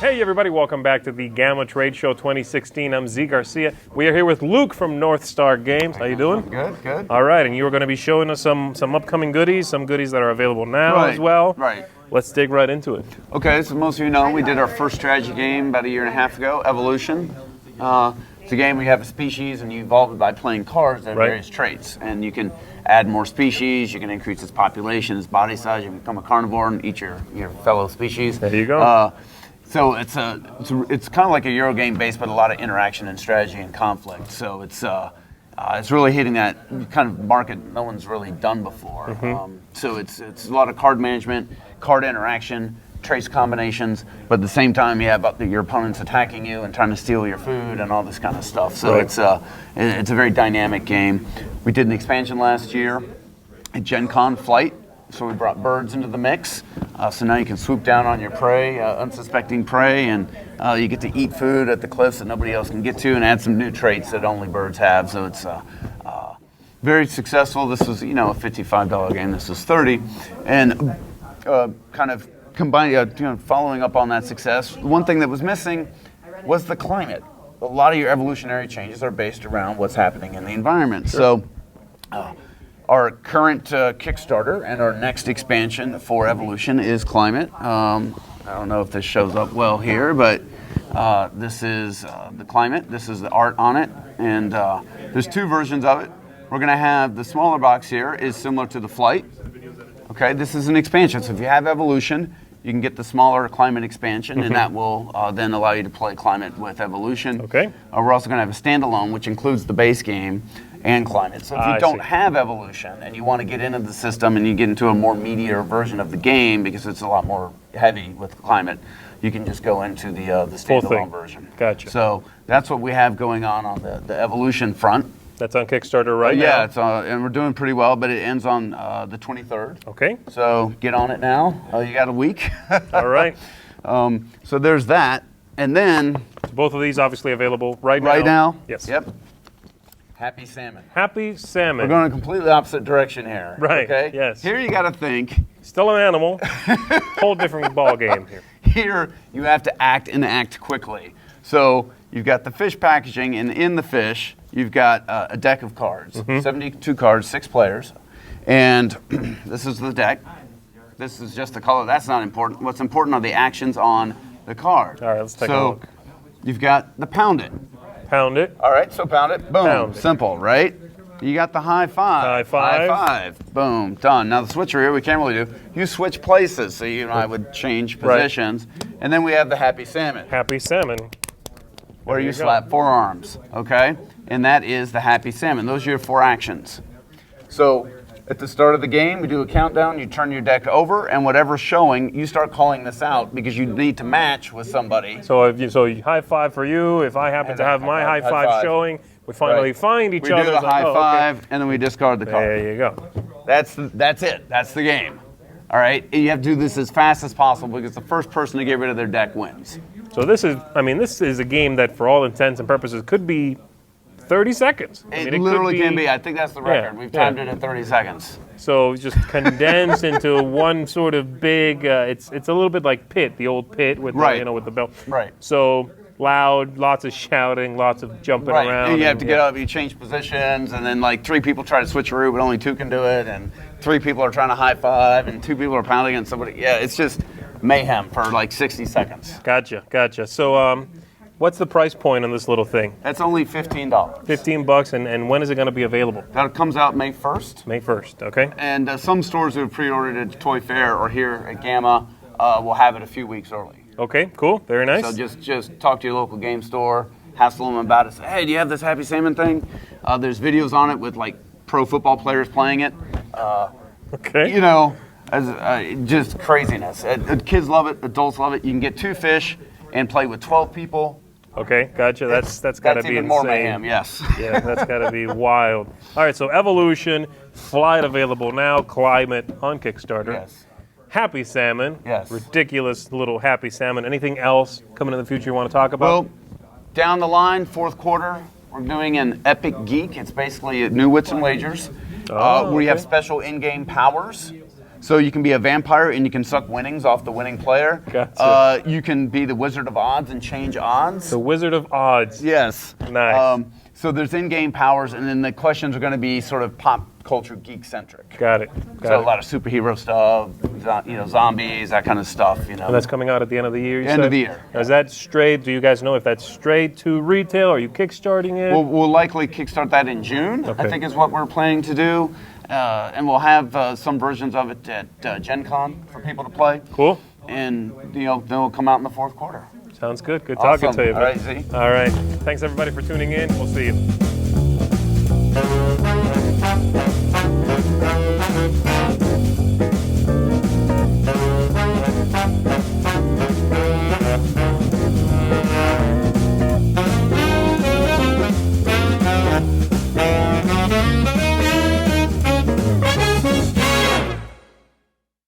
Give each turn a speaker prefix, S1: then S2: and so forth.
S1: Hey everybody, welcome back to the GAMA Trade Show 2016. I'm Z Garcia. We are here with Luke from North Star Games. How you doing?
S2: Good, good.
S1: All right, and you were going to be showing us some upcoming goodies, some goodies that are available now as well.
S2: Right.
S1: Let's dig right into it.
S2: Okay, so most of you know we did our first strategy game about a year and a half ago, Evolution. It's a game where you have a species and you evolve it by playing cards that have various traits. And you can add more species, you can increase its population, its body size, you can become a carnivore and eat your fellow species.
S1: There you go.
S2: So it's kind of like a Euro game based, but a lot of interaction and strategy and conflict. So it's really hitting that kind of market no one's really done before.
S1: Mm-hmm.
S2: So it's a lot of card management, card interaction, trace combinations, but at the same time you have your opponents attacking you and trying to steal your food and all this kind of stuff. So it's a very dynamic game. We did an expansion last year at Gen Con Flight. So we brought birds into the mix. So now you can swoop down on your prey, unsuspecting prey, and you get to eat food at the cliffs that nobody else can get to and add some new traits that only birds have. So it's very successful. This was, a $55 game. This was $30. And kind of combining, following up on that success, one thing that was missing was the climate. A lot of your evolutionary changes are based around what's happening in the environment. Sure. So our current Kickstarter and our next expansion for Evolution is climate. I don't know if this shows up well here, but this is the climate. This is the art on it, and there's two versions of it. We're going to have the smaller box here is similar to the Flight. Okay, this is an expansion. So if you have Evolution, you can get the smaller climate expansion, and that will then allow you to play climate with Evolution.
S1: Okay.
S2: We're also going to have a standalone, which includes the base game and climate. So if you don't have Evolution and you want to get into the system and you get into a more meatier version of the game because it's a lot more heavy with climate, you can just go into the standalone version.
S1: Gotcha.
S2: So that's what we have going on the Evolution front.
S1: That's on Kickstarter right now?
S2: Yeah, it's and we're doing pretty well, but it ends on the 23rd.
S1: Okay.
S2: So get on it now. You got a week.
S1: All right.
S2: So there's that. And then
S1: both of these obviously available right now?
S2: Right now?
S1: Yes.
S2: Yep. Happy Salmon.
S1: Happy Salmon.
S2: We're going a completely opposite direction here.
S1: Right,
S2: Okay?
S1: yes.
S2: Here you got to think.
S1: Still an animal. Whole different ball game here.
S2: Here you have to act and act quickly. So you've got the fish packaging, and in the fish, you've got a deck of cards. 72 cards, 6 players. And this is the deck. This is just the color. That's not important. What's important are the actions on the card.
S1: All right, let's take a look.
S2: So you've got the pound it.
S1: Pound it.
S2: All right, so pound it. Boom.
S1: Pound it.
S2: Simple, right? You got the high five.
S1: High five.
S2: High five. Boom. Done. Now the switcher here, we can't really do. You switch places, so you and I would change positions. Right. And then we have the Happy Salmon.
S1: Happy Salmon.
S2: Where you slap 4 arms, okay? And that is the Happy Salmon. Those are your 4 actions. So at the start of the game, we do a countdown, you turn your deck over, and whatever's showing, you start calling this out because you need to match with somebody.
S1: So you high five for you. If I happen to have my high five showing, we finally find each other.
S2: We do the high five, and then we discard the card.
S1: There you go.
S2: That's it. That's the game. All right? And you have to do this as fast as possible because the first person to get rid of their deck wins.
S1: So this is a game that for all intents and purposes could be 30 seconds.
S2: It literally can be. I think that's the record.
S1: Yeah,
S2: We've timed it at 30 seconds.
S1: So just condensed into one sort of big, it's a little bit like Pit, the old Pit with with the bell.
S2: Right.
S1: So loud, lots of shouting, lots of jumping around.
S2: And you have to get up, you change positions, and then like 3 people try to switch a route, but only 2 can do it, and 3 people are trying to high five, and 2 people are pounding, and somebody, it's just mayhem for like 60 seconds.
S1: Gotcha. So what's the price point on this little thing?
S2: That's only $15.
S1: $15, and when is it going to be available?
S2: That comes out May 1st.
S1: May 1st, okay.
S2: And some stores who have pre-ordered it at Toy Fair or here at GAMA will have it a few weeks early.
S1: Okay, cool, very nice.
S2: So just talk to your local game store, hassle them about it. Say, hey, do you have this Happy Salmon thing? There's videos on it with like pro football players playing it.
S1: Okay.
S2: Just craziness. Kids love it, adults love it. You can get 2 fish and play with 12 people.
S1: Okay, gotcha. That's got to be
S2: even
S1: insane.
S2: More mayhem, yes.
S1: Yeah, that's got to be wild. All right, so Evolution, Flight available now, Climate on Kickstarter.
S2: Yes.
S1: Happy Salmon.
S2: Yes.
S1: Ridiculous little Happy Salmon. Anything else coming in the future you want to talk about?
S2: Well, down the line, 4th quarter, we're doing an Epic Geek. It's basically new Wits and Wagers, where you have special in-game powers. So you can be a vampire and you can suck winnings off the winning player.
S1: Gotcha.
S2: You can be the Wizard of Odds and change odds.
S1: The Wizard of Odds.
S2: Yes.
S1: Nice.
S2: So there's in-game powers, and then the questions are going to be sort of pop culture geek-centric.
S1: Got it.
S2: So a lot of superhero stuff, zombies, that kind of stuff.
S1: And that's coming out at the end of the year, you
S2: End
S1: said?
S2: of the year.
S1: Now, is that straight? Do you guys know if that's straight to retail? Are you kickstarting it?
S2: We'll likely kickstart that in June,
S1: Okay.
S2: I think is what we're planning to do. And we'll have some versions of it at Gen Con for people to play.
S1: Cool.
S2: And then it'll come out in the fourth quarter.
S1: Sounds good. Good
S2: Awesome.
S1: talking to you.
S2: All right, Z.
S1: All right. Thanks, everybody, for tuning in. We'll see you.